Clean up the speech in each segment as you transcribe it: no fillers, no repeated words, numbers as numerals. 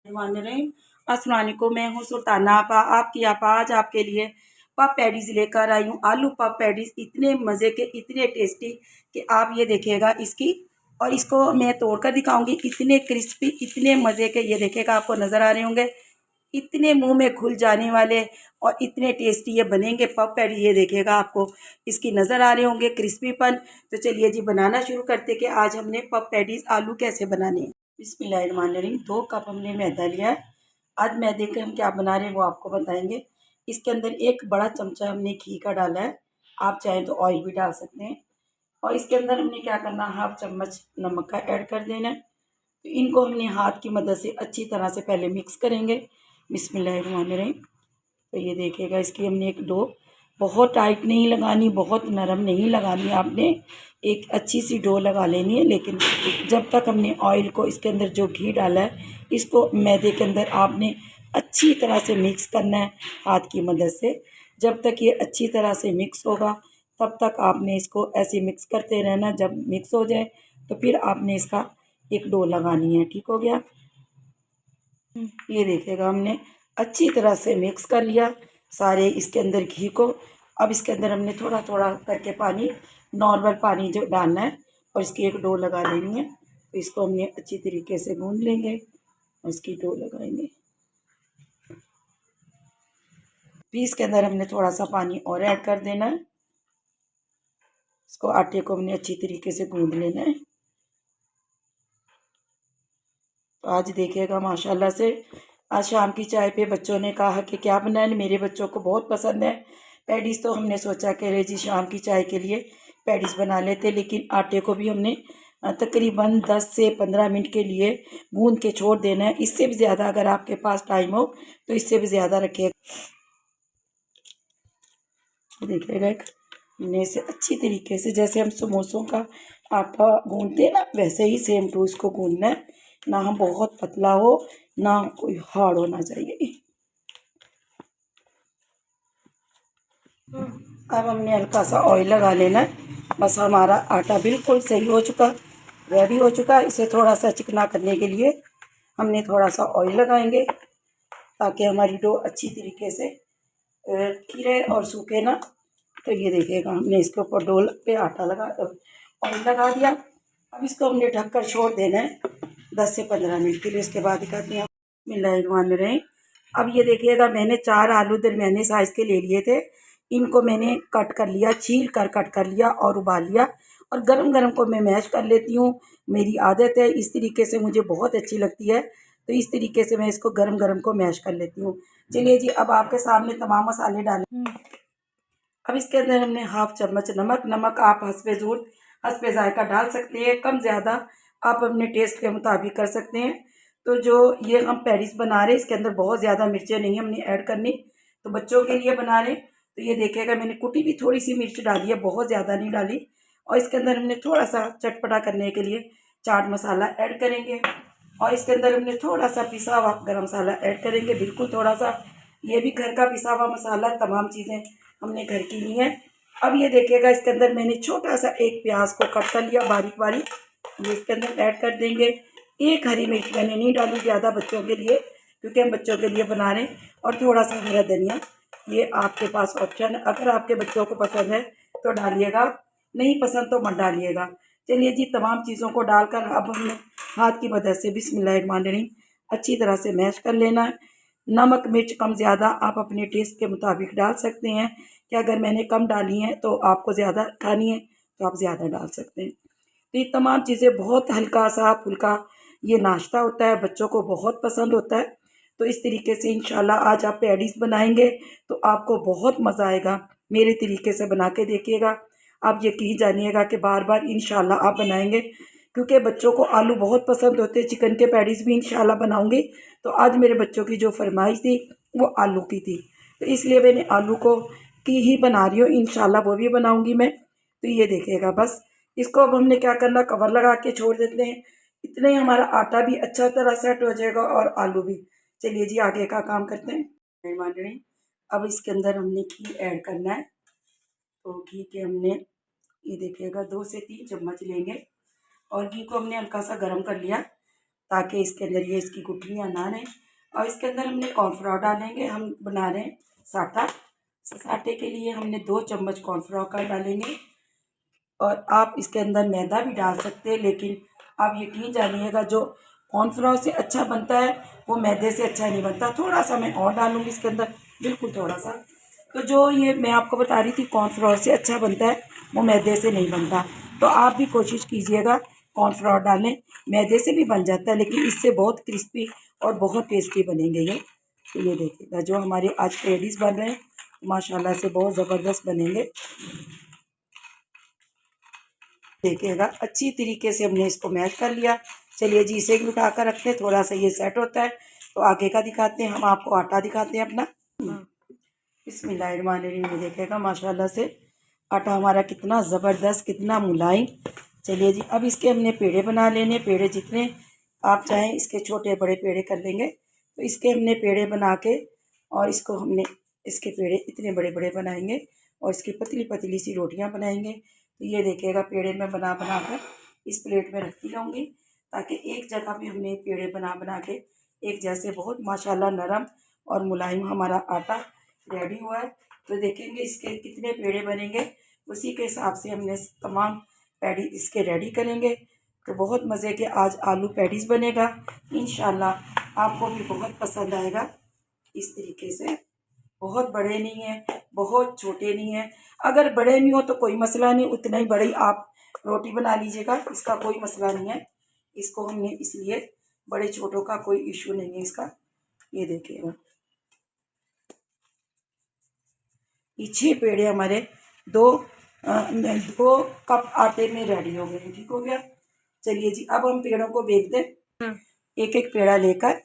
अस्सलाम वालेकुम। मैं हूँ सुल्ताना आपा, आपकी आपा। आज आपके लिए पफ पैटीज़ लेकर आई हूँ। आलू पफ पैटीज़ इतने मज़े के, इतने टेस्टी कि आप ये देखिएगा इसकी, और इसको मैं तोड़कर दिखाऊंगी। इतने क्रिस्पी, इतने मज़े के, ये देखिएगा आपको नज़र आ रहे होंगे, इतने मुंह में घुल जाने वाले और इतने टेस्टी ये बनेंगे पफ पैटी। ये देखिएगा आपको इसकी नज़र आ रहे होंगे क्रिस्पीपन। तो चलिए जी बनाना शुरू करते कि आज हमने पफ पैटीज़ आलू कैसे बनाने हैं। बिस्मिल्लाहिर्रहमानिर्रहीम। 2 कप हमने मैदा लिया है। आज मैदे के हम क्या बना रहे हैं वो आपको बताएंगे। इसके अंदर 1 बड़ा चमचा हमने घी का डाला है, आप चाहें तो ऑयल भी डाल सकते हैं। और इसके अंदर हमने क्या करना, हाफ चम्मच नमक का ऐड कर देना है। तो इनको हमने हाथ की मदद से अच्छी तरह से पहले मिक्स करेंगे। बिस्मिल्लाहिर्रहमानिर्रहीम। तो ये देखिएगा इसकी हमने एक डो, बहुत टाइट नहीं लगानी, बहुत नरम नहीं लगानी, आपने एक अच्छी सी डो लगा लेनी है। लेकिन जब तक हमने ऑयल को, इसके अंदर जो घी डाला है, इसको मैदे के अंदर आपने अच्छी तरह से मिक्स करना है हाथ की मदद से। जब तक ये अच्छी तरह से मिक्स होगा तब तक आपने इसको ऐसे मिक्स करते रहना। जब मिक्स हो जाए तो फिर आपने इसका एक डो लगानी है। ठीक हो गया। ये देखिएगा हमने अच्छी तरह से मिक्स कर लिया सारे इसके अंदर घी को। अब इसके अंदर हमने थोड़ा थोड़ा करके पानी, नॉर्मल पानी जो डालना है, और इसकी एक डो लगा देनी है। तो इसको हमने अच्छी तरीके से गूंद लेंगे और इसकी डो लगाएंगे। फिर इसके अंदर हमने थोड़ा सा पानी और ऐड कर देना है। इसको आटे को हमने अच्छी तरीके से गूंद लेना है। तो आज देखिएगा माशाल्लाह से, आज शाम की चाय पे बच्चों ने कहा कि क्या बनाए, मेरे बच्चों को बहुत पसंद है पैटीज़। तो हमने सोचा कि रे जी शाम की चाय के लिए पैटीज़ बना लेते। लेकिन आटे को भी हमने तकरीबन 10 से 15 मिनट के लिए गूंद के छोड़ देना है। इससे भी ज़्यादा अगर आपके पास टाइम हो तो इससे भी ज़्यादा रखिएगा। देखिएगा हमने इसे अच्छी तरीके से, जैसे हम समोसों का आटा गूंदते हैं ना, वैसे ही सेम टू इसको गूंदना है। ना हम बहुत पतला हो, ना कोई हार्ड होना चाहिए। अब हमने हल्का सा ऑयल लगा लेना है। बस हमारा आटा बिल्कुल सही हो चुका, रेडी हो चुका। इसे थोड़ा सा चिकना करने के लिए हमने थोड़ा सा ऑयल लगाएंगे ताकि हमारी डो अच्छी तरीके से खीरे और सूखे ना। तो ये देखिएगा हमने इसके ऊपर डोल पे आटा लगा, ऑयल लगा दिया। अब इसको हमने ढककर छोड़ देना है 10 से 15 मिनट के लिए। इसके बाद दिखाते हैं। बिस्मिल्लाहिर्रहमानिर्रहीम। अब ये देखिएगा मैंने 4 आलू दरमियाने साइज़ के ले लिए थे। इनको मैंने कट कर लिया, छील कर कट कर लिया और उबाल लिया। और गरम गरम को मैं मैश कर लेती हूँ, मेरी आदत है, इस तरीके से मुझे बहुत अच्छी लगती है। तो इस तरीके से मैं इसको गरम गरम को मैश कर लेती हूँ। चलिए जी, अब आपके सामने तमाम मसाले डालें। अब इसके अंदर हमने हाफ चम्मच नमक, नमक आप हस्बे ज़रूरत, हस्बे जायका डाल सकते हैं, कम ज़्यादा आप अपने टेस्ट के मुताबिक कर सकते हैं। तो जो ये हम पैटीज़ बना रहे हैं इसके अंदर बहुत ज़्यादा मिर्चें नहीं हमने ऐड करनी, तो बच्चों के लिए बना रहे। तो ये देखिएगा मैंने कुटी भी थोड़ी सी मिर्च डाली है, बहुत ज़्यादा नहीं डाली। और इसके अंदर हमने थोड़ा सा चटपटा करने के लिए चाट मसाला ऐड करेंगे। और इसके अंदर हमने थोड़ा सा पिसा हुआ गरम मसाला ऐड करेंगे, बिल्कुल थोड़ा सा। ये भी घर का पिसा हुआ मसाला, तमाम चीज़ें हमने घर की ली हैं। अब ये देखिएगा इसके अंदर मैंने छोटा सा एक प्याज को कट कर लिया बारीक बारीक, ये इसके अंदर ऐड कर देंगे। एक हरी मिर्च मैंने नहीं डाली ज़्यादा बच्चों के लिए, क्योंकि हम बच्चों के लिए बना रहे हैं। और थोड़ा सा हरा धनिया, ये आपके पास ऑप्शन है, अगर आपके बच्चों को पसंद है तो डालिएगा, नहीं पसंद तो मत डालिएगा। चलिए जी, तमाम चीज़ों को डालकर अब हमने हाथ की मदद से बिस्मिल्लाहिर्रहमानिर्रहीम अच्छी तरह से मैश कर लेना है। नमक मिर्च कम ज़्यादा आप अपने टेस्ट के मुताबिक डाल सकते हैं, कि अगर मैंने कम डाली हैं तो आपको ज़्यादा खानी है तो आप ज़्यादा डाल सकते हैं। तो ये तमाम चीज़ें, बहुत हल्का सा फुल्का ये नाश्ता होता है, बच्चों को बहुत पसंद होता है। तो इस तरीके से इंशाल्लाह आज आप पैटीज़ बनाएंगे तो आपको बहुत मज़ा आएगा। मेरे तरीके से बना के देखिएगा, आप यकीन जानिएगा कि बार बार इंशाल्लाह आप बनाएंगे, क्योंकि बच्चों को आलू बहुत पसंद होते हैं। चिकन के पैटीज़ भी इंशाल्लाह बनाऊंगी। तो आज मेरे बच्चों की जो फरमाइश थी वो आलू की थी, तो इसलिए मैंने आलू को की ही बना रही हूँ। इंशाल्लाह वो भी बनाऊंगी मैं। तो ये देखिएगा, बस इसको अब हमने क्या करना, कवर लगा के छोड़ देते हैं। इतने ही हमारा आटा भी अच्छा तरह सेट हो जाएगा और आलू भी। चलिए जी, आगे का काम करते हैं। मेहरबानी। अब इसके अंदर हमने घी ऐड करना है। तो घी के हमने, ये देखिएगा, 2 से 3 चम्मच लेंगे। और घी को हमने हल्का सा गर्म कर लिया। ताकि इसके अंदर ये इसकी गुठलियाँ ना रहें। और इसके अंदर हमने कॉर्नफ्लोर डालेंगे। हम बना रहे हैं साटा। साटे के लिए हमने 2 चम्मच कॉर्नफ्लोर का डालेंगे। और आप इसके अंदर मैदा भी डाल सकते हैं, लेकिन आप यकीन जानिएगा जो कॉर्नफ्लोर से अच्छा बनता है वो मैदे से अच्छा नहीं बनता। थोड़ा सा मैं और डालूँगी इसके अंदर, बिल्कुल थोड़ा सा। तो जो ये मैं आपको बता रही थी कॉर्नफ्लोर से अच्छा बनता है, वो मैदे से नहीं बनता। तो आप भी कोशिश कीजिएगा कॉर्नफ्लोर डालें। मैदे से भी बन जाता है, लेकिन इससे बहुत क्रिस्पी और बहुत टेस्टी बनेंगे ये। तो ये देखिएगा जो हमारे आज पेडीज बन रहे हैं माशाल्लाह से बहुत ज़बरदस्त बनेंगे। देखिएगा अच्छी तरीके से हमने इसको मैश कर लिया। चलिए जी इसे भी उठा कर रखते हैं, थोड़ा सा ये सेट होता है तो आगे का दिखाते हैं। हम आपको आटा दिखाते हैं अपना। बिस्मिल्लाहिर्रहमानिर्रहीम। ये देखिएगा माशाल्लाह से आटा हमारा कितना ज़बरदस्त, कितना मुलायम। चलिए जी अब इसके हमने पेड़े बना लेने। पेड़े जितने आप चाहें इसके छोटे बड़े पेड़े कर लेंगे। तो इसके हमने पेड़े बना के और इसको हमने इसके पेड़े इतने बड़े बड़े बनाएंगे और इसकी पतली पतली सी रोटियां बनाएंगे। तो ये देखिएगा पेड़े में बना बना कर इस प्लेट में रखती रहूँगी, ताकि एक जगह भी हमने पेड़े बना बना के एक जैसे बहुत माशाल्लाह नरम और मुलायम हमारा आटा रेडी हुआ है। तो देखेंगे इसके कितने पेड़े बनेंगे, उसी के हिसाब से हमने तमाम पैडी इसके रेडी करेंगे। तो बहुत मज़े के आज आलू पैटीज़ बनेगा। इंशाल्लाह आपको भी बहुत पसंद आएगा। इस तरीके से बहुत बड़े नहीं हैं, बहुत छोटे नहीं हैं। अगर बड़े नहीं हो तो कोई मसला नहीं, उतना ही बड़ी आप रोटी बना लीजिएगा, इसका कोई मसला नहीं है। इसको हमने इसलिए बड़े छोटों का कोई इशू नहीं है इसका। ये देखिएगा ये 6 पेड़े हमारे 2 कप आटे में रेडी हो गए। ठीक हो गया। चलिए जी अब हम पेड़ों को बेल दें। एक एक पेड़ा लेकर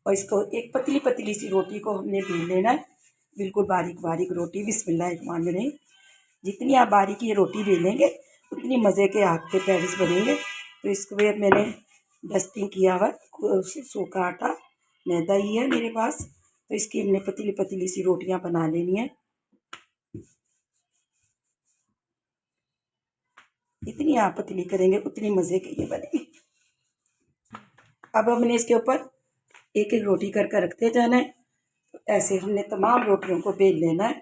और इसको एक पतली पतली सी रोटी को हमने बेल लेना है, बिल्कुल बारीक बारीक रोटी। बिस्मिल्लाहिर्रहमानिर्रहीम। जितनी आप बारीक ये रोटी बेलेंगे उतनी मज़े के आपके पैटीज़ बनेंगे। तो इसको भी मैंने डस्टिंग किया हुआ सूखा आटा, मैदा ही है मेरे पास। तो इसकी हमने पतली पतली सी रोटियां बना लेनी है। इतनी आप पतली करेंगे उतनी मज़े के ये बनेंगे। अब हमने इसके ऊपर एक एक रोटी कर रखते जाना है। तो ऐसे हमने तमाम रोटियों को बेल लेना है।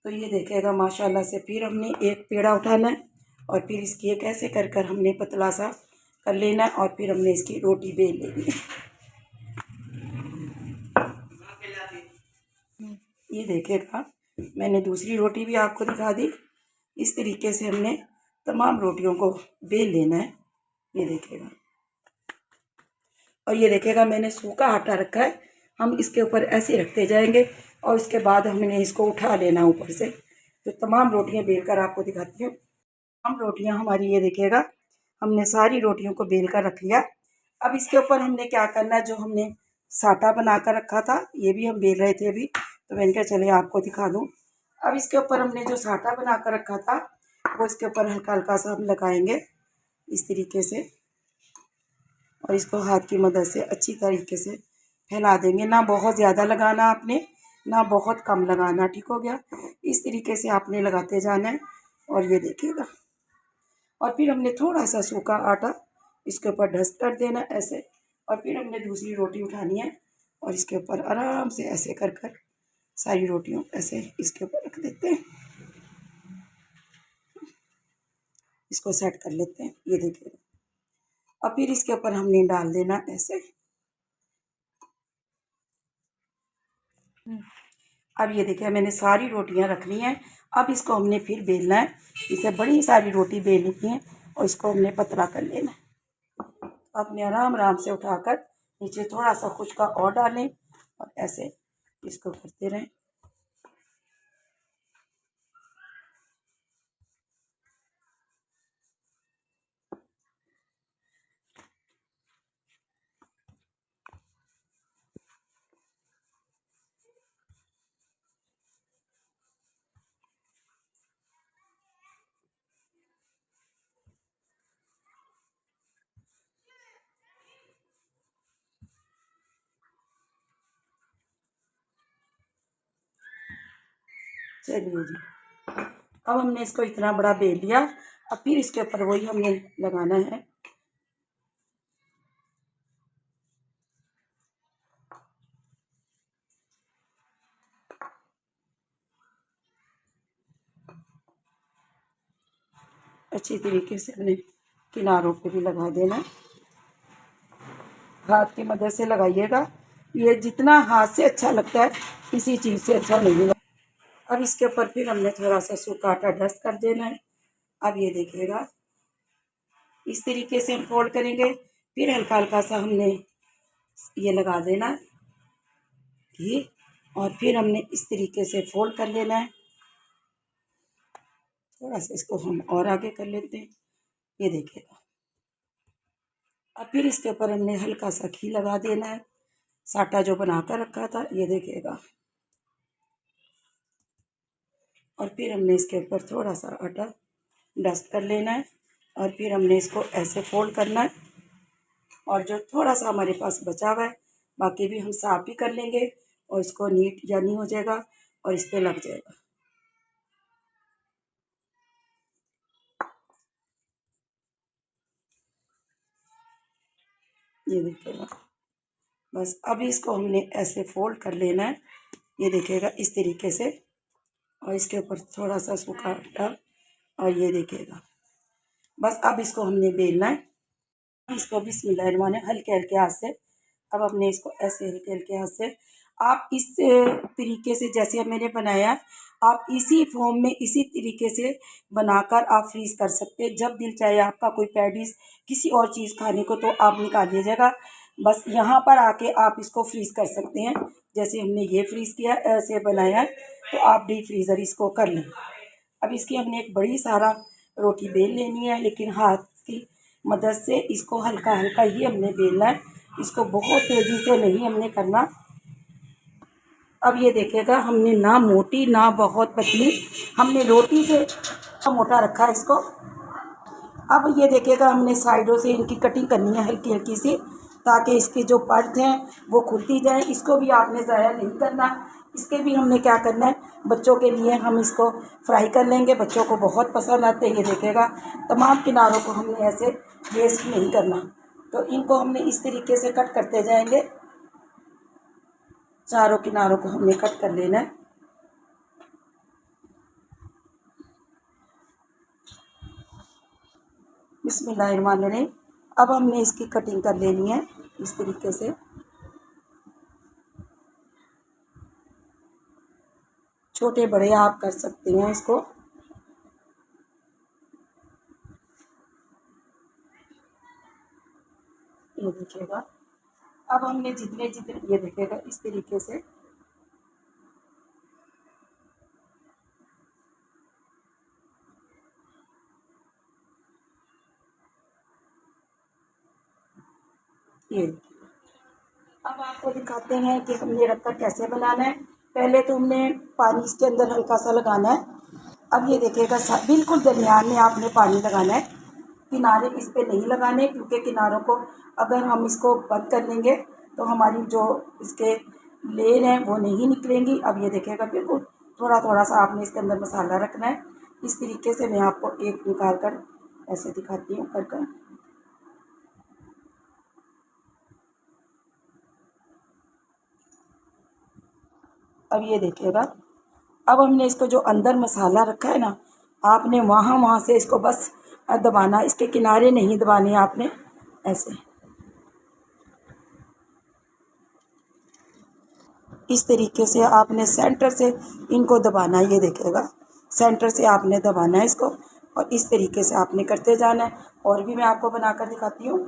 तो ये देखिएगा माशाल्लाह से फिर हमने एक पेड़ा उठाना है और फिर इसकी एक ऐसे कर हमने पतला सा कर लेना है और फिर हमने इसकी रोटी बेल लेनी है। ये देखिएगा मैंने दूसरी रोटी भी आपको दिखा दी। इस तरीके से हमने तमाम रोटियों को बेल लेना है। ये देखिएगा और ये देखिएगा मैंने सूखा आटा रखा है, हम इसके ऊपर ऐसे रखते जाएंगे और इसके बाद हमने इसको उठा लेना ऊपर से। तो तमाम रोटियां बेल कर आपको दिखाती हूँ। तमाम रोटियां हमारी ये देखिएगा हमने सारी रोटियों को बेल कर रख लिया। अब इसके ऊपर हमने क्या करना है, जो हमने साटा बना कर रखा था ये भी हम बेल रहे थे अभी, तो मैंने कहा चलिए आपको दिखा दूँ। अब इसके ऊपर हमने जो साटा बना कर रखा था वो इसके ऊपर हल्का हल्का सा हम लगाएंगे इस तरीके से और इसको हाथ की मदद से अच्छी तरीके से फैला देंगे। ना बहुत ज़्यादा लगाना आपने, ना बहुत कम लगाना। ठीक हो गया। इस तरीके से आपने लगाते जाना है और ये देखिएगा। और फिर हमने थोड़ा सा सूखा आटा इसके ऊपर डस्ट कर देना ऐसे। और फिर हमने दूसरी रोटी उठानी है और इसके ऊपर आराम से ऐसे कर सारी रोटियों ऐसे इसके ऊपर रख देते हैं। इसको सेट कर लेते हैं। ये देखिएगा और फिर इसके ऊपर हमने डाल देना ऐसे। अब ये देखिए मैंने सारी रोटियां रख ली हैं। अब इसको हमने फिर बेलना है। इसे बड़ी सारी रोटी बेलनी है और इसको हमने पतला कर लेना है। अपने आराम आराम से उठाकर नीचे थोड़ा सा खुशका और डालें और ऐसे इसको करते रहें। चलिए जी अब हमने इसको इतना बड़ा बेल लिया। अब फिर इसके ऊपर वही हमने लगाना है। अच्छी तरीके से हमने किनारों पे भी लगा देना है। हाथ की मदद से लगाइएगा, ये जितना हाथ से अच्छा लगता है किसी चीज़ से अच्छा नहीं लगता। अब इसके ऊपर फिर हमने थोड़ा सा सूखा आटा डस्ट कर देना है। अब ये देखिएगा इस तरीके से हम फोल्ड करेंगे, फिर हल्का हल्का सा हमने ये लगा देना है घी, और फिर हमने इस तरीके से फोल्ड कर लेना है। थोड़ा सा इसको हम और आगे कर लेते हैं, ये देखिएगा। अब फिर इसके ऊपर हमने हल्का सा घी लगा देना है, साटा जो बना कर रखा था, ये देखिएगा। और फिर हमने इसके ऊपर थोड़ा सा आटा डस्ट कर लेना है, और फिर हमने इसको ऐसे फोल्ड करना है। और जो थोड़ा सा हमारे पास बचा हुआ है, बाकी भी हम साफ भी कर लेंगे, और इसको नीट यानी हो जाएगा और इस पर लग जाएगा। ये देखिएगा, बस अभी इसको हमने ऐसे फोल्ड कर लेना है, ये देखिएगा इस तरीके से। और इसके ऊपर थोड़ा सा सूखा आटा, और ये देखिएगा बस अब इसको हमने बेलना है। इसको बिस्मिल्लाहिर्रहमानिर्रहीम हल्के हल्के हाथ से, अब हमने इसको ऐसे हल्के हल्के हाथ से, आप इस तरीके से जैसे मैंने बनाया, आप इसी फॉर्म में इसी तरीके से बनाकर आप फ्रीज़ कर सकते हैं। जब दिल चाहे आपका कोई पैटीज किसी और चीज़ खाने को, तो आप निकाल लीजिएगा। बस यहाँ पर आके आप इसको फ्रीज़ कर सकते हैं। जैसे हमने ये फ्रीज़ किया, ऐसे बनाया, तो आप डीप फ्रीज़र इसको कर लें। अब इसकी हमने एक बड़ी सारा रोटी बेल लेनी है, लेकिन हाथ की मदद से इसको हल्का हल्का ही हमने बेलना है, इसको बहुत तेज़ी से नहीं हमने करना। अब ये देखिएगा हमने ना मोटी ना बहुत पतली, हमने रोटी से मोटा रखा है इसको। अब ये देखिएगा हमने साइडों से इनकी कटिंग करनी है हल्की हल्की सी, ताकि इसकी जो परत हैं वो खुलती जाए। इसको भी आपने ज़ाया नहीं करना, इसके भी हमने क्या करना है, बच्चों के लिए हम इसको फ्राई कर लेंगे, बच्चों को बहुत पसंद आते हैं। ये देखिएगा तमाम किनारों को हमने ऐसे वेस्ट नहीं करना, तो इनको हमने इस तरीके से कट करते जाएंगे। चारों किनारों को हमने कट कर लेना है। बिस्मिल्लाहिर्रहमानिर्रहीम। अब हमने इसकी कटिंग कर लेनी है इस तरीके से। छोटे बड़े आप कर सकते हैं इसको। ये देखिएगा, अब हमने जितने जितने, ये देखिएगा इस तरीके से ये। अब आपको दिखाते हैं कि हमने रखकर कैसे बनाना है। पहले तो हमने पानी इसके अंदर हल्का सा लगाना है। अब ये देखिएगा बिल्कुल दरमियान में आपने पानी लगाना है, किनारे इस पे नहीं लगाने, क्योंकि किनारों को अगर हम इसको बंद कर लेंगे तो हमारी जो इसके लेयर हैं वो नहीं निकलेंगी। अब ये देखिएगा बिल्कुल थोड़ा थोड़ा सा आपने इसके अंदर मसाला रखना है। इस तरीके से मैं आपको एक निकाल कर ऐसे दिखाती हूँ कर कर। अब ये देखिएगा, अब हमने इसको जो अंदर मसाला रखा है ना, आपने वहाँ वहाँ से इसको बस दबाना, इसके किनारे नहीं दबाने आपने, ऐसे इस तरीके से आपने सेंटर से इनको दबाना है। ये देखिएगा सेंटर से आपने दबाना है इसको, और इस तरीके से आपने करते जाना है। और भी मैं आपको बनाकर दिखाती हूँ।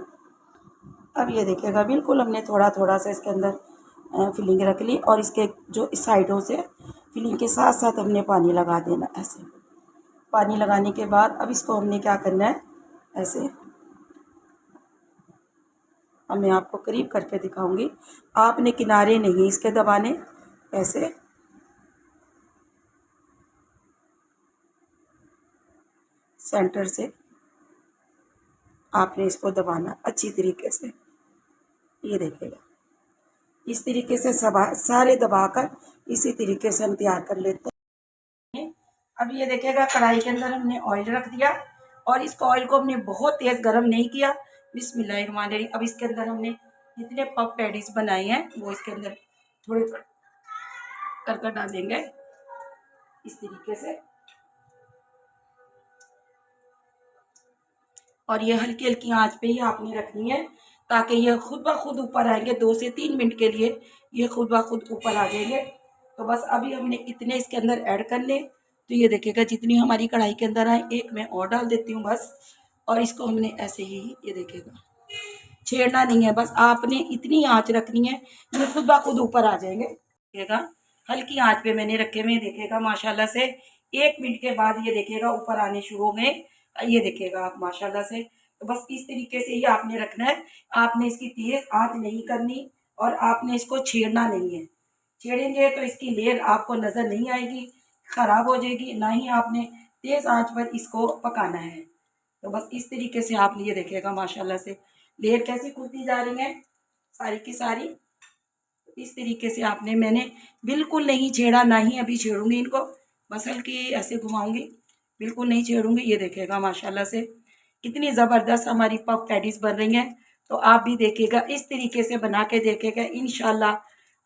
अब ये देखिएगा बिल्कुल हमने थोड़ा थोड़ा सा इसके अंदर फिलिंग रख ली, और इसके जो इस साइडों से फिलिंग के साथ साथ हमने पानी लगा देना ऐसे। पानी लगाने के बाद अब इसको हमने क्या करना है, ऐसे। अब मैं आपको करीब करके दिखाऊंगी, आपने किनारे नहीं इसके दबाने, ऐसे सेंटर से आपने इसको दबाना अच्छी तरीके से। ये देखिएगा इस तरीके से सब सारे दबाकर इसी तरीके से हम तैयार कर लेते हैं। अब ये देखिएगा कढ़ाई के अंदर हमने ऑयल रख दिया, और इसको ऑयल को हमने बहुत तेज़ गर्म नहीं किया। बिस्मिल्लाहिर्रहमानिर्रहीम। अब इसके अंदर हमने जितने पफ पैटीज बनाए हैं वो इसके अंदर थोड़े थोड़े कर डालेंगे इस तरीके से। और ये हल्की हल्की आंच पे ही आपने रखनी है ताकि ये खुद ब खुद ऊपर आएंगे। 2 से 3 मिनट के लिए ये खुद ब खुद ऊपर आ जाएंगे। तो बस अभी हमने इतने इसके अंदर ऐड कर ले। तो ये देखिएगा जितनी हमारी कढ़ाई के अंदर आए, एक मैं और डाल देती हूँ बस। और इसको हमने ऐसे ही, ये देखिएगा, छेड़ना नहीं है, बस आपने इतनी आंच रखनी है, ये खुद ब खुद ऊपर आ जाएंगे। देखिएगा हल्की आंच पे मैंने रखे हुए, देखिएगा माशाल्लाह से 1 मिनट के बाद ये देखिएगा ऊपर आने शुरू हो गए। ये देखिएगा आप माशाल्लाह से। तो बस इस तरीके से ही आपने रखना है। आपने इसकी तेज आंच नहीं करनी और आपने इसको छेड़ना नहीं है। छेड़ेंगे तो इसकी लेयर आपको नज़र नहीं आएगी, ख़राब हो जाएगी। ना ही आपने तेज़ आंच पर इसको पकाना है। तो बस इस तरीके से आप ये देखिएगा माशाल्लाह से लेयर कैसी खुलती जा रही है सारी की सारी। इस तरीके से आपने, मैंने बिल्कुल नहीं छेड़ा, ना ही अभी छेड़ूंगी इनको, बस हल्की ऐसे घुमाऊंगी, बिल्कुल नहीं छेड़ूंगी। ये देखिएगा माशाल्लाह से कितनी ज़बरदस्त हमारी पफ पैटीज बन रही हैं। तो आप भी देखिएगा, इस तरीके से बना के देखिएगा, इंशाल्लाह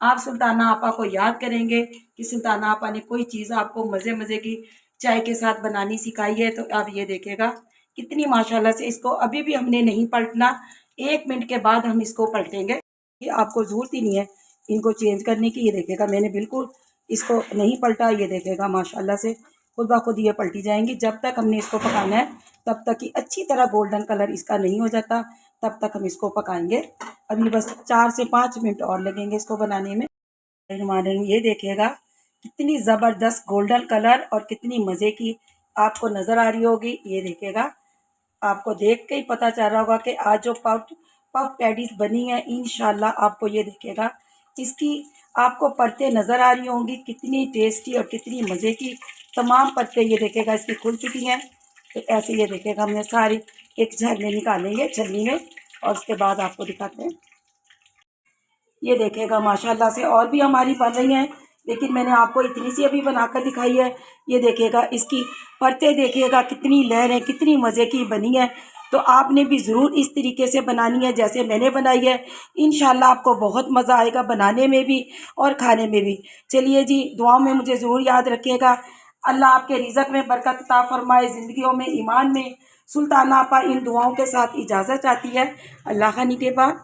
आप सुल्ताना आपा को याद करेंगे कि सुल्ताना आपा ने कोई चीज़ आपको मज़े मज़े की चाय के साथ बनानी सिखाई है। तो आप ये देखिएगा कितनी माशाल्लाह से, इसको अभी भी हमने नहीं पलटना, 1 मिनट के बाद हम इसको पलटेंगे। ये आपको ज़रूरत ही नहीं है इनको चेंज करने की। ये देखेगा मैंने बिल्कुल इसको नहीं पलटा। ये देखेगा माशाल्लाह से खुद ब खुद ये पलटी जाएंगी। जब तक हमने इसको पकाना है तब तक कि अच्छी तरह गोल्डन कलर इसका नहीं हो जाता, तब तक हम इसको पकाएंगे। अभी बस 4 से 5 मिनट और लगेंगे इसको बनाने में। हमारे ये देखिएगा कितनी ज़बरदस्त गोल्डन कलर और कितनी मज़े की आपको नज़र आ रही होगी। ये देखिएगा आपको देख के ही पता चल रहा होगा कि आज जो पफ पैटीज बनी है, इंशाल्लाह आपको ये देखिएगा इसकी आपको परतें नज़र आ रही होंगी कितनी टेस्टी और कितनी मज़े की। तमाम परतें ये देखिएगा इसकी खुल चुकी हैं। तो ऐसे ये देखिएगा हमने सारी एक झाग में निकालेंगे छलनी में और उसके बाद आपको दिखाते हैं। ये देखिएगा माशाल्लाह से और भी हमारी बन रही हैं, लेकिन मैंने आपको इतनी सी अभी बनाकर दिखाई है। ये देखिएगा इसकी परतें देखिएगा कितनी लहर है, कितनी मज़े की बनी है। तो आपने भी ज़रूर इस तरीके से बनानी है जैसे मैंने बनाई है। इंशाल्लाह आपको बहुत मज़ा आएगा बनाने में भी और खाने में भी। चलिए जी, दुआओं में मुझे ज़रूर याद रखिएगा। अल्लाह आपके रिज़्क़ में बरकत अता फ़रमाए, ज़िंदगियों में ईमान में। सुल्ताना आपा इन दुआओं के साथ इजाज़त चाहती है। अल्लाह का निगहबान।